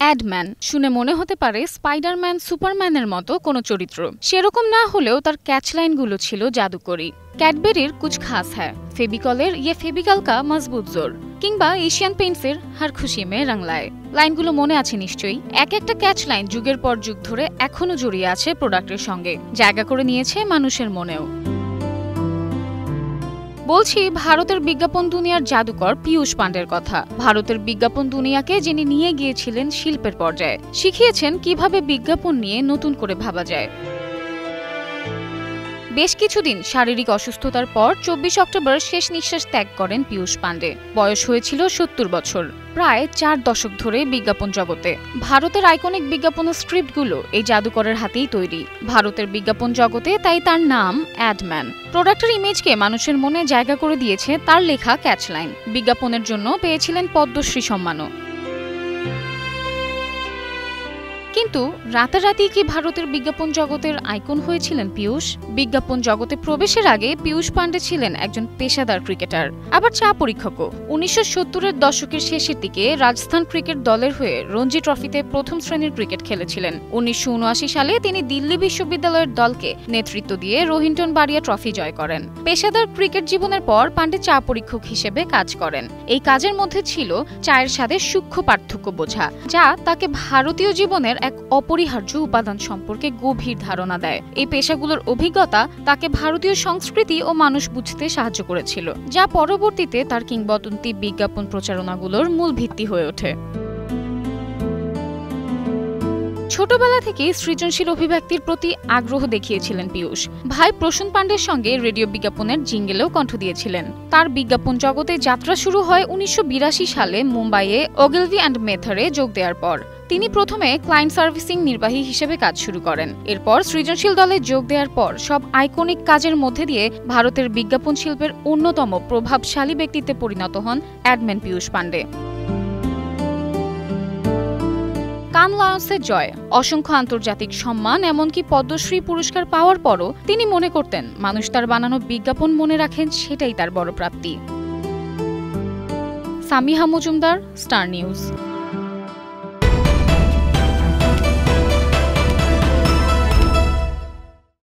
অ্যাডম্যান শুনে মনে হতে পারে স্পাইডারম্যান সুপারম্যানের মতো কোনো চরিত্র। সেরকম না হলেও তার ক্যাচলাইনগুলো ছিল জাদুকরী। ক্যাডবেরির কুছ খাস হ্যায়, ফেবিকলের ইয়ে ফেবিকল কা মজবুত জোর, কিংবা এশিয়ান পেইন্টসের হর খুশি মে রং লায়ে। লাইনগুলো মনে আছে নিশ্চয়ই। এক একটা ক্যাচ লাইন যুগের পর যুগ ধরে এখনো জড়িয়ে আছে প্রোডাক্টের সঙ্গে, জায়গা করে নিয়েছে মানুষের মনেও। বলছি ভারতের বিজ্ঞাপন দুনিয়ার জাদুকর পীয়ূষ পান্ডের কথা। ভারতের বিজ্ঞাপন দুনিয়াকে যিনি নিয়ে গিয়েছিলেন শিল্পের পর্যায়ে, শিখিয়েছেন কিভাবে বিজ্ঞাপন নিয়ে নতুন করে ভাবা যায়। বেশ কিছুদিন শারীরিক অসুস্থতার পর 24 অক্টোবর শেষ নিঃশ্বাস ত্যাগ করেন পীয়ূষ পান্ডে। বয়স হয়েছিল 70 বছর। প্রায় 4 দশক ধরে বিজ্ঞাপন জগতে। ভারতের আইকনিক বিজ্ঞাপনের স্ক্রিপ্টগুলো এই জাদুকরের হাতেই তৈরি। ভারতের বিজ্ঞাপন জগতে তাই তার নাম অ্যাডম্যান। প্রোডাক্টের ইমেজকে মানুষের মনে জায়গা করে দিয়েছে তার লেখা ক্যাচলাইন। বিজ্ঞাপনের জন্য পেয়েছিলেন পদ্মশ্রী সম্মানও। কিন্তু রাতারাতি কি ভারতের বিজ্ঞাপন জগতের আইকন হয়েছিলেন পীয়ূষ? বিজ্ঞাপন জগতে প্রবেশের আগে পীয়ূষ পান্ডে ছিলেন একজন পেশাদার ক্রিকেটার, আবার চা পরীক্ষকও। 1970-এর দশকের শেষের দিকে রাজস্থান ক্রিকেট দলের হয়ে রঞ্জি ট্রফিতে প্রথম শ্রেণীর ক্রিকেট খেলেছিলেন। 1979 সালে তিনি দিল্লি বিশ্ববিদ্যালয়ের দলকে নেতৃত্ব দিয়ে রোহিন্টন বারিয়া ট্রফি জয় করেন। পেশাদার ক্রিকেট জীবনের পর পান্ডে চা পরীক্ষক হিসেবে কাজ করেন। এই কাজের মধ্যে ছিল চায়ের স্বাদে সূক্ষ্ম পার্থক্য বোঝা, যা তাকে ভারতীয় জীবনের এক অপরিহার্য উপাদান সম্পর্কে গভীর ধারণা দেয়। এই পেশাগুলোর অভিজ্ঞতা তাকে ভারতীয় সংস্কৃতি ও মানুষ বুঝতে সাহায্য করেছিল, যা পরবর্তীতে তার কিংবদন্তি বিজ্ঞাপন প্রচারণাগুলোর মূল ভিত্তি হয়ে ওঠে। ছোটবেলা থেকেই সৃজনশীল অভিব্যক্তির প্রতি আগ্রহ দেখিয়েছিলেন পীয়ূষ। ভাই প্রসূন পান্ডের সঙ্গে রেডিও বিজ্ঞাপনের জিঙ্গেলেও কণ্ঠ দিয়েছিলেন। তার বিজ্ঞাপন জগতে যাত্রা শুরু হয় 1982 সালে মুম্বাইয়ে ওগিলভি অ্যান্ড মেথারে যোগ দেওয়ার পর। তিনি প্রথমে ক্লায়েন্ট সার্ভিসিং নির্বাহী হিসেবে কাজ শুরু করেন। এরপর সৃজনশীল দলে যোগ দেওয়ার পর সব আইকনিক কাজের মধ্যে দিয়ে ভারতের বিজ্ঞাপন শিল্পের অন্যতম প্রভাবশালী ব্যক্তিত্বে পরিণত হন অ্যাডম্যান পীয়ূষ পান্ডে। কান লায়ন্সের জয়, অসংখ্য আন্তর্জাতিক সম্মান, এমনকি পদ্মশ্রী পুরস্কার পাওয়ার পরও তিনি মনে করতেন মানুষ তার বানানো বিজ্ঞাপন মনে রাখেন, সেটাই তার বড় প্রাপ্তি। Samiha Majumdar, star news.